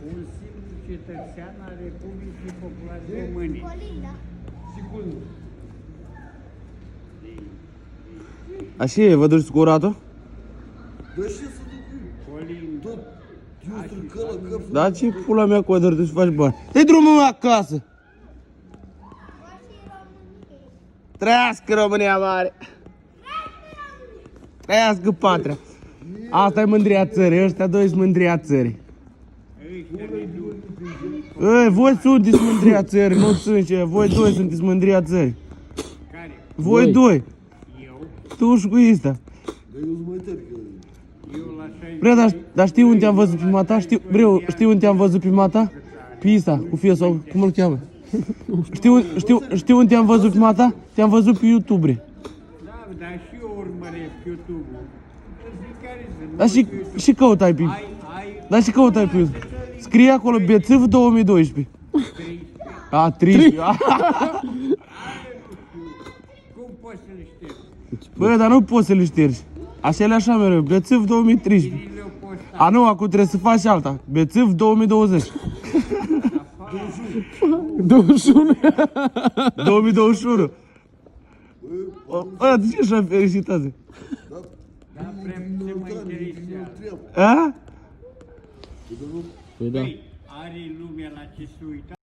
Un singur cetățean al Republicii Populare Române. Așa e, vă duci cu curatul? Da ce să duc? Colin. Tot eu strâncă la cap. Da, ce pula mea cu adăr, tu și faci bani. Dă-i drumul acasă! Trăiască România mare! Trăiască patria! Asta e mândria țării, ăștia doi sunt mândria țării. Ei, voi sunteți mândria țării, nu sunt și voi doi sunteți mândria țării. Care? Voi doi! Eu? Tu și cu ăsta. Dar eu sunt mai tare că... Eu la 60. Bre, dar știi unde am văzut prima ta? Știi unde am văzut prima ta? Pe Insta, cu fie sau cum îl cheamă? Știi unde am văzut prima ta? Te-am văzut pe YouTube, bre. Da, dar și eu urmăresc YouTube-ul. Care sunt? Dar și căutai pe... Dar și căutai pe YouTube. Scrie acolo Bețiv 2012. A, 13. Cum poți să-l ștergi? Bă, dar nu poți să le ștergi. Așa e așa mereu, Bețiv 2013. Cine le-a postat? A, nu, acum trebuie să faci alta. Bețiv 2020. 21. 2021. Bă, de ce așa fericit azi? Da, prea se mă interesează. A? Păi da. Păi, are lumea la ce se uită?